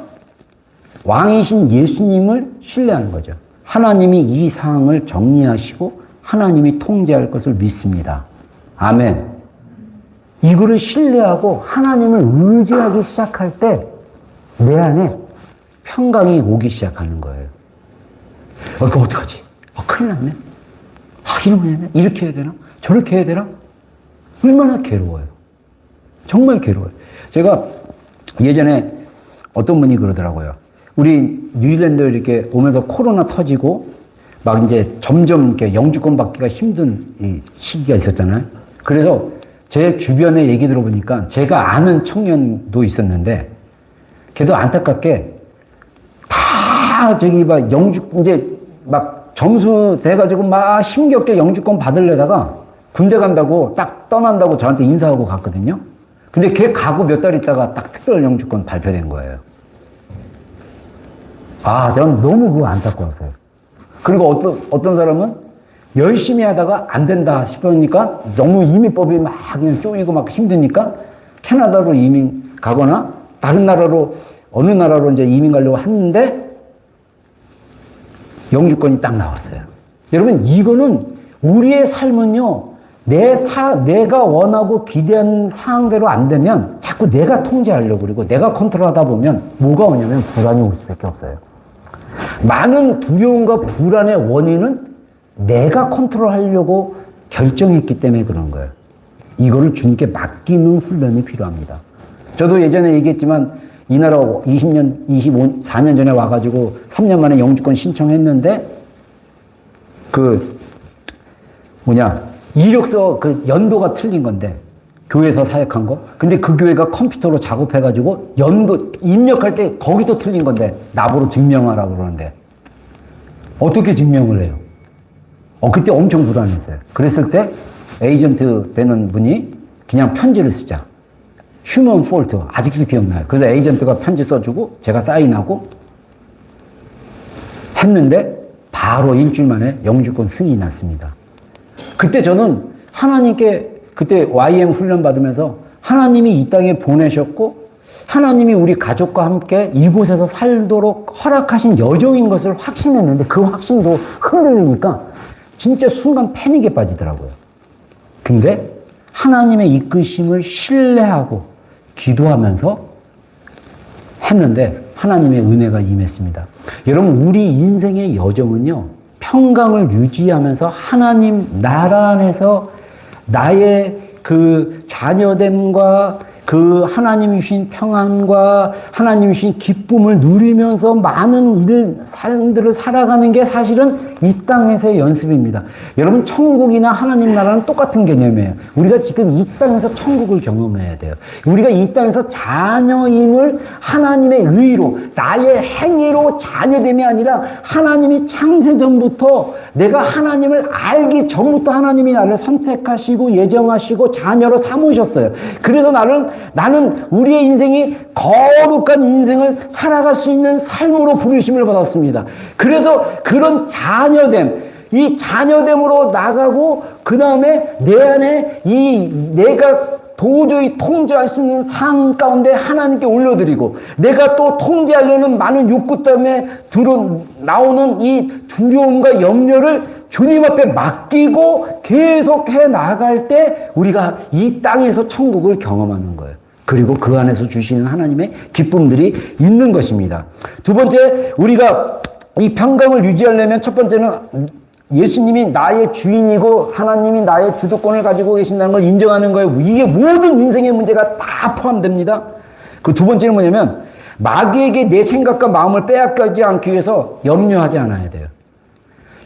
왕이신 예수님을 신뢰하는 거죠. 하나님이 이 상황을 정리하시고 하나님이 통제할 것을 믿습니다. 아멘. 이거를 신뢰하고 하나님을 의지하기 시작할 때 내 안에 평강이 오기 시작하는 거예요. 이거 어떡하지? 큰일 났네. 이러면 해야 되나? 이렇게 해야 되나? 저렇게 해야 되나? 얼마나 괴로워요. 정말 괴로워요. 제가 예전에 어떤 분이 그러더라고요. 우리 뉴질랜드 이렇게 오면서 코로나 터지고 막 이제 점점 이렇게 영주권 받기가 힘든 이 시기가 있었잖아요. 그래서 제 주변에 얘기 들어보니까 제가 아는 청년도 있었는데 걔도 안타깝게 다 이제 막 점수 돼가지고 막 힘겹게 영주권 받으려다가 군대 간다고 딱 떠난다고 저한테 인사하고 갔거든요. 근데 걔 가고 몇 달 있다가 딱 특별 영주권 발표된 거예요. 아, 전 너무 그거 안타까웠어요. 그리고 어떤 사람은 열심히 하다가 안 된다 싶으니까 너무 이민법이 막 그냥 쪼이고 막 힘드니까 캐나다로 이민 가거나 다른 나라로, 어느 나라로 이제 이민 가려고 했는데 영주권이 딱 나왔어요. 여러분, 이거는 우리의 삶은요, 내가 원하고 기대한 사항대로 안 되면 자꾸 내가 통제하려고 그러고 내가 컨트롤하다 보면 뭐가 오냐면 불안이 올 수밖에 없어요. 많은 두려움과 불안의 원인은 내가 컨트롤하려고 결정했기 때문에 그런 거예요. 이거를 주님께 맡기는 훈련이 필요합니다. 저도 예전에 얘기했지만 이 나라 20년, 24년 전에 와가지고 3년 만에 영주권 신청했는데 이력서 그 연도가 틀린 건데 교회에서 사역한 거. 근데 그 교회가 컴퓨터로 작업해가지고 연도 입력할 때 거기서 틀린 건데 나보고 증명하라고 그러는데 어떻게 증명을 해요? 그때 엄청 불안했어요. 그랬을 때 에이전트 되는 분이 그냥 편지를 쓰자. 휴먼 폴트. 아직도 기억나요. 그래서 에이전트가 편지 써주고 제가 사인하고 했는데 바로 일주일 만에 영주권 승인이 났습니다. 그때 저는 하나님께 그때 YM 훈련 받으면서 하나님이 이 땅에 보내셨고 하나님이 우리 가족과 함께 이곳에서 살도록 허락하신 여정인 것을 확신했는데 그 확신도 흔들리니까 진짜 순간 패닉에 빠지더라고요. 근데 하나님의 이끄심을 신뢰하고 기도하면서 했는데 하나님의 은혜가 임했습니다. 여러분, 우리 인생의 여정은요, 평강을 유지하면서 하나님 나라 안에서 나의 그 자녀됨과 그 하나님이 주신 평안과 하나님이 주신 기쁨을 누리면서 많은 삶들을 살아가는 게 사실은 이 땅에서의 연습입니다. 여러분, 천국이나 하나님 나라는 똑같은 개념이에요. 우리가 지금 이 땅에서 천국을 경험해야 돼요. 우리가 이 땅에서 자녀임을 하나님의 의로, 나의 행위로 자녀됨이 아니라 하나님이 창세전부터 내가 하나님을 알기 전부터 하나님이 나를 선택하시고 예정하시고 자녀로 삼으셨어요. 그래서 나는 우리의 인생이 거룩한 인생을 살아갈 수 있는 삶으로 부르심을 받았습니다. 그래서 그런 이 자녀됨으로 나가고 그 다음에 내 안에 내가 도저히 통제할 수 있는 상황 가운데 하나님께 올려드리고 내가 또 통제하려는 많은 욕구 때문에 나오는 이 두려움과 염려를 주님 앞에 맡기고 계속해 나갈 때 우리가 이 땅에서 천국을 경험하는 거예요. 그리고 그 안에서 주시는 하나님의 기쁨들이 있는 것입니다. 두 번째, 우리가 이 평강을 유지하려면 첫 번째는 예수님이 나의 주인이고 하나님이 나의 주도권을 가지고 계신다는 걸 인정하는 거예요. 이게 모든 인생의 문제가 다 포함됩니다. 그 두 번째는 뭐냐면 마귀에게 내 생각과 마음을 빼앗기지 않기 위해서 염려하지 않아야 돼요.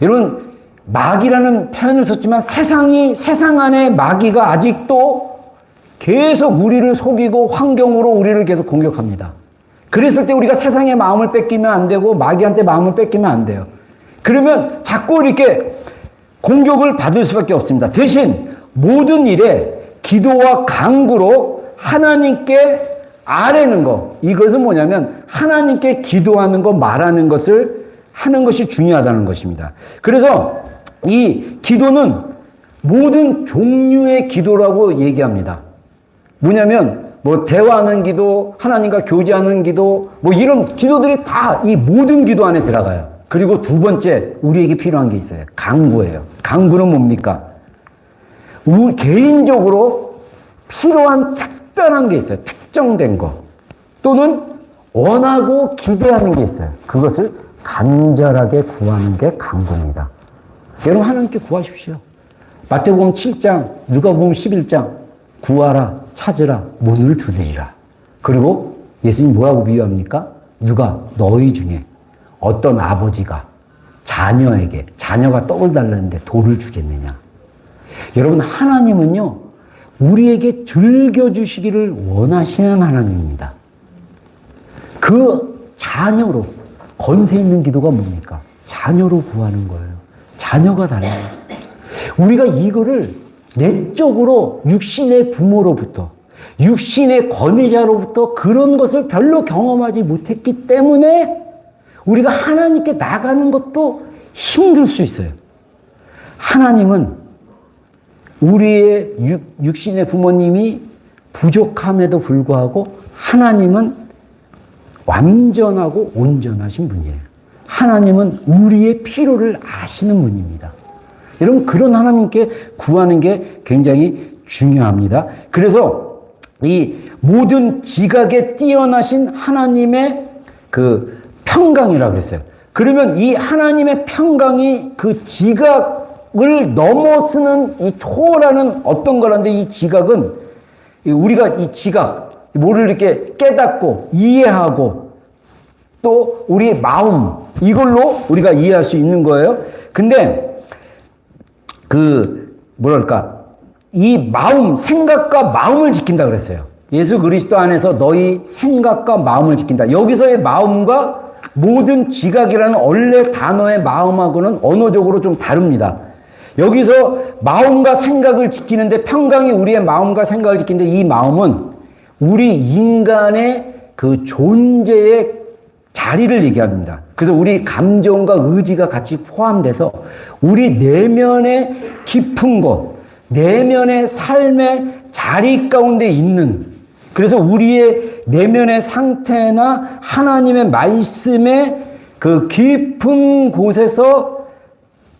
여러분, 마귀라는 표현을 썼지만 세상 안에 마귀가 아직도 계속 우리를 속이고 환경으로 우리를 계속 공격합니다. 그랬을 때 우리가 세상의 마음을 뺏기면 안 되고 마귀한테 마음을 뺏기면 안 돼요. 그러면 자꾸 이렇게 공격을 받을 수밖에 없습니다. 대신 모든 일에 기도와 간구로 하나님께 아뢰는 거, 이것은 뭐냐면 하나님께 기도하는 거, 말하는 것을 하는 것이 중요하다는 것입니다. 그래서 이 기도는 모든 종류의 기도라고 얘기합니다. 뭐냐면 대화하는 기도, 하나님과 교제하는 기도, 이런 기도들이 다 이 모든 기도 안에 들어가요. 그리고 두 번째, 우리에게 필요한 게 있어요. 간구예요. 간구는 뭡니까? 개인적으로 필요한 특별한 게 있어요. 특정된 거. 또는 원하고 기대하는 게 있어요. 그것을 간절하게 구하는 게 간구입니다. 여러분, 하나님께 구하십시오. 마태복음 7장, 누가복음 11장, 구하라, 찾으라, 문을 두드리라. 그리고 예수님 뭐라고 비유합니까? 누가 너희 중에 어떤 아버지가 자녀가 떡을 달라는데 돌을 주겠느냐. 여러분, 하나님은요, 우리에게 즐겨주시기를 원하시는 하나님입니다. 그 자녀로, 권세 있는 기도가 뭡니까? 자녀로 구하는 거예요. 자녀가 달라요. 우리가 이거를 내적으로 육신의 부모로부터, 육신의 권위자로부터 그런 것을 별로 경험하지 못했기 때문에 우리가 하나님께 나가는 것도 힘들 수 있어요. 하나님은 우리의 육신의 부모님이 부족함에도 불구하고 하나님은 완전하고 온전하신 분이에요. 하나님은 우리의 필요를 아시는 분입니다. 여러분, 그런 하나님께 구하는 게 굉장히 중요합니다. 그래서 이 모든 지각에 뛰어나신 하나님의 그 평강이라고 그랬어요. 그러면 이 하나님의 평강이 그 지각을 넘어서는 이 초월하는 어떤 거라는데, 이 지각은 우리가 이 지각, 뭐를 이렇게 깨닫고 이해하고 또 우리의 마음, 이걸로 우리가 이해할 수 있는 거예요. 근데 이 마음, 생각과 마음을 지킨다 그랬어요. 예수 그리스도 안에서 너희 생각과 마음을 지킨다. 여기서의 마음과 모든 지각이라는 원래 단어의 마음하고는 언어적으로 좀 다릅니다. 여기서 마음과 생각을 지키는데, 평강이 우리의 마음과 생각을 지키는데, 이 마음은 우리 인간의 그 존재의 자리를 얘기합니다. 그래서 우리 감정과 의지가 같이 포함돼서 우리 내면의 깊은 곳, 내면의 삶의 자리 가운데 있는, 그래서 우리의 내면의 상태나 하나님의 말씀의 그 깊은 곳에서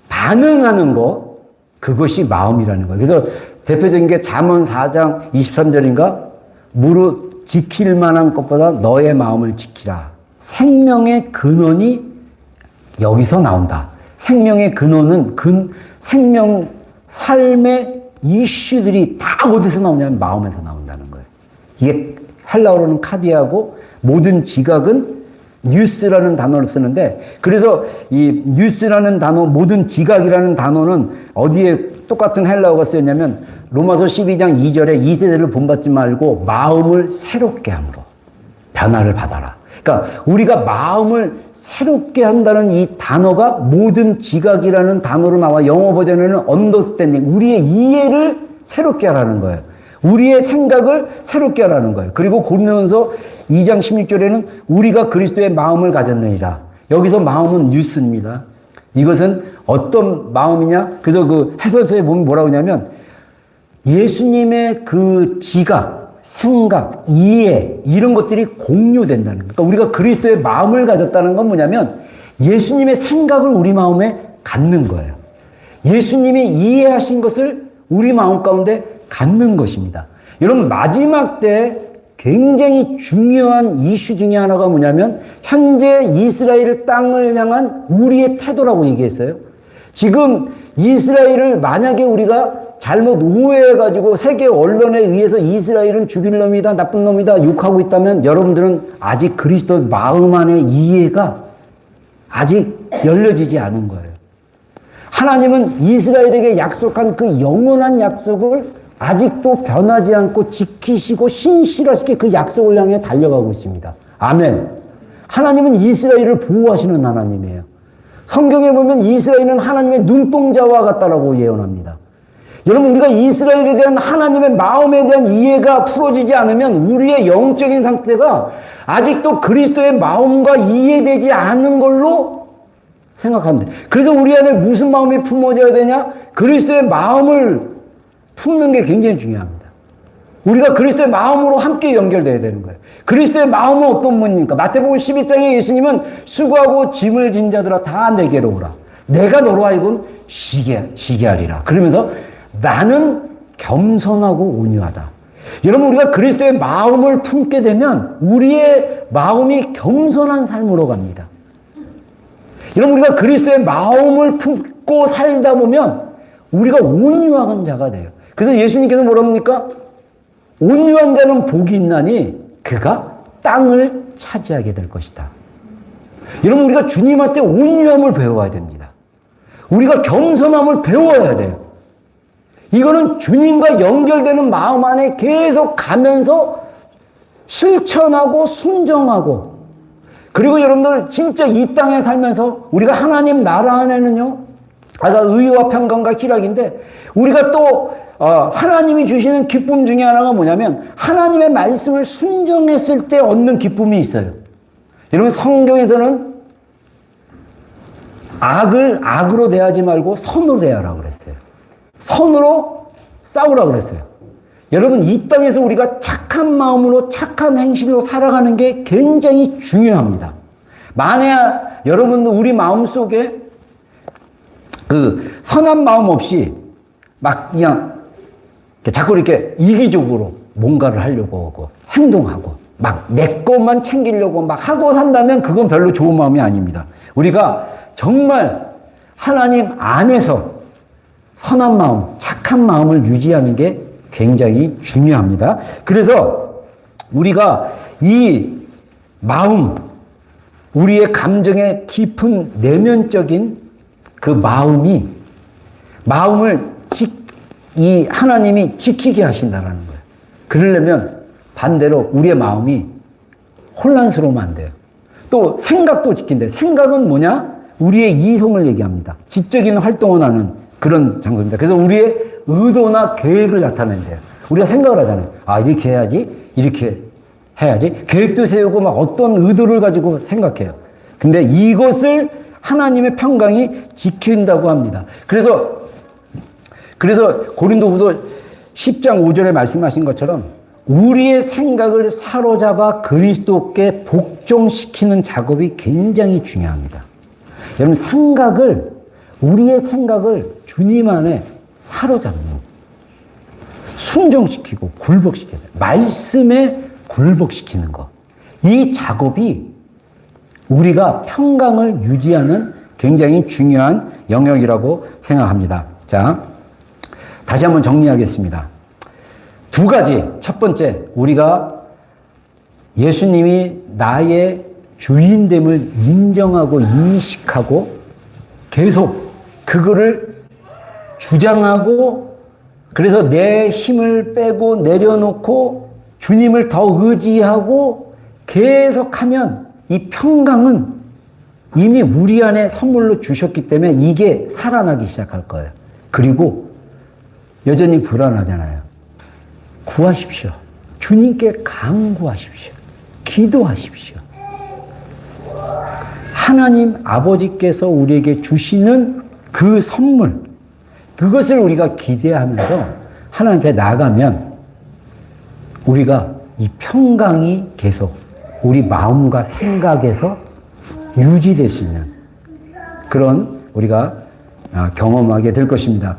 반응하는 것, 그것이 마음이라는 거예요. 그래서 대표적인 게 잠언 4장 23절인가? 무릇 지킬 만한 것보다 너의 마음을 지키라. 생명의 근원이 여기서 나온다. 생명의 근원은 생명, 삶의 이슈들이 다 어디서 나오냐면 마음에서 나온다는 거예요. 이게 헬라어로는 카디아고, 모든 지각은 뉴스라는 단어를 쓰는데, 그래서 이 뉴스라는 단어, 모든 지각이라는 단어는 어디에 똑같은 헬라어가 쓰였냐면 로마서 12장 2절에 이 세대를 본받지 말고 마음을 새롭게 함으로 변화를 받아라. 그러니까 우리가 마음을 새롭게 한다는 이 단어가 모든 지각이라는 단어로 나와. 영어 버전에는 understanding, 우리의 이해를 새롭게 하라는 거예요. 우리의 생각을 새롭게 하라는 거예요. 그리고 고린도전서 2장 16절에는 우리가 그리스도의 마음을 가졌느니라. 여기서 마음은 뉴스입니다. 이것은 어떤 마음이냐? 그래서 그 해설서에 보면 뭐라고 하냐면, 예수님의 그 지각, 생각, 이해, 이런 것들이 공유된다는 거예요. 그러니까 우리가 그리스도의 마음을 가졌다는 건 뭐냐면 예수님의 생각을 우리 마음에 갖는 거예요. 예수님이 이해하신 것을 우리 마음 가운데 갖는 것입니다. 여러분, 마지막 때 굉장히 중요한 이슈 중에 하나가 뭐냐면 현재 이스라엘 땅을 향한 우리의 태도라고 얘기했어요. 지금 이스라엘을 만약에 우리가 잘못 오해해가지고 세계 언론에 의해서 이스라엘은 죽일 놈이다, 나쁜 놈이다 욕하고 있다면, 여러분들은 아직 그리스도의 마음 안의 이해가 아직 열려지지 않은 거예요. 하나님은 이스라엘에게 약속한 그 영원한 약속을 아직도 변하지 않고 지키시고 신실하시게 그 약속을 향해 달려가고 있습니다. 아멘. 하나님은 이스라엘을 보호하시는 하나님이에요. 성경에 보면 이스라엘은 하나님의 눈동자와 같다라고 예언합니다. 여러분, 우리가 이스라엘에 대한 하나님의 마음에 대한 이해가 풀어지지 않으면 우리의 영적인 상태가 아직도 그리스도의 마음과 이해되지 않은 걸로 생각하면 돼요. 그래서 우리 안에 무슨 마음이 품어져야 되냐? 그리스도의 마음을 품는 게 굉장히 중요합니다. 우리가 그리스도의 마음으로 함께 연결돼야 되는 거예요. 그리스도의 마음은 어떤 분입니까? 마태복음 12장에 예수님은 수고하고 짐을 진 자들아 다 내게로 오라. 내가 너로 하여금 쉬게 하리라. 그러면서 나는 겸손하고 온유하다. 여러분, 우리가 그리스도의 마음을 품게 되면 우리의 마음이 겸손한 삶으로 갑니다. 여러분, 우리가 그리스도의 마음을 품고 살다 보면 우리가 온유한 자가 돼요. 그래서 예수님께서 뭐라 합니까? 온유한 자는 복이 있나니 그가 땅을 차지하게 될 것이다. 여러분, 우리가 주님한테 온유함을 배워야 됩니다. 우리가 겸손함을 배워야 돼요. 이거는 주님과 연결되는 마음 안에 계속 가면서 실천하고 순종하고, 그리고 여러분들 진짜 이 땅에 살면서 우리가 하나님 나라 안에는요 아까 의와 평강과 희락인데 우리가 또 하나님이 주시는 기쁨 중에 하나가 뭐냐면 하나님의 말씀을 순종했을 때 얻는 기쁨이 있어요. 여러분 성경에서는 악을 악으로 대하지 말고 선으로 대하라고 그랬어요. 선으로 싸우라고 그랬어요. 여러분 이 땅에서 우리가 착한 마음으로 착한 행실로 살아가는 게 굉장히 중요합니다. 만약 여러분도 우리 마음속에 그 선한 마음 없이 막 그냥 자꾸 이렇게 이기적으로 뭔가를 하려고 하고 행동하고 막 내 것만 챙기려고 막 하고 산다면 그건 별로 좋은 마음이 아닙니다. 우리가 정말 하나님 안에서 선한 마음, 착한 마음을 유지하는 게 굉장히 중요합니다. 그래서 우리가 이 마음, 우리의 감정의 깊은 내면적인 그 마음을 이 하나님이 지키게 하신다는 거예요. 그러려면 반대로 우리의 마음이 혼란스러우면 안 돼요. 또 생각도 지킨대요. 생각은 뭐냐? 우리의 이성을 얘기합니다. 지적인 활동을 하는 그런 장소입니다. 그래서 우리의 의도나 계획을 나타낸대요. 우리가 생각을 하잖아요. 아, 이렇게 해야지, 이렇게 해야지. 계획도 세우고 막 어떤 의도를 가지고 생각해요. 근데 이것을 하나님의 평강이 지킨다고 합니다. 그래서 고린도후서 10장 5절에 말씀하신 것처럼 우리의 생각을 사로잡아 그리스도께 복종시키는 작업이 굉장히 중요합니다. 여러분 우리의 생각을 주님 안에 사로잡는, 순종시키고 굴복시키는, 말씀에 굴복시키는 것. 이 작업이 우리가 평강을 유지하는 굉장히 중요한 영역이라고 생각합니다. 자, 다시 한번 정리하겠습니다. 두 가지. 첫 번째, 우리가 예수님이 나의 주인됨을 인정하고 인식하고 계속 그거를 주장하고 그래서 내 힘을 빼고 내려놓고 주님을 더 의지하고 계속하면 이 평강은 이미 우리 안에 선물로 주셨기 때문에 이게 살아나기 시작할 거예요. 그리고 여전히 불안하잖아요. 구하십시오. 주님께 간구하십시오. 기도하십시오. 하나님 아버지께서 우리에게 주시는 그 선물, 그것을 우리가 기대하면서 하나님 앞에 나가면 우리가 이 평강이 계속 우리 마음과 생각에서 유지될 수 있는 그런 우리가 경험하게 될 것입니다.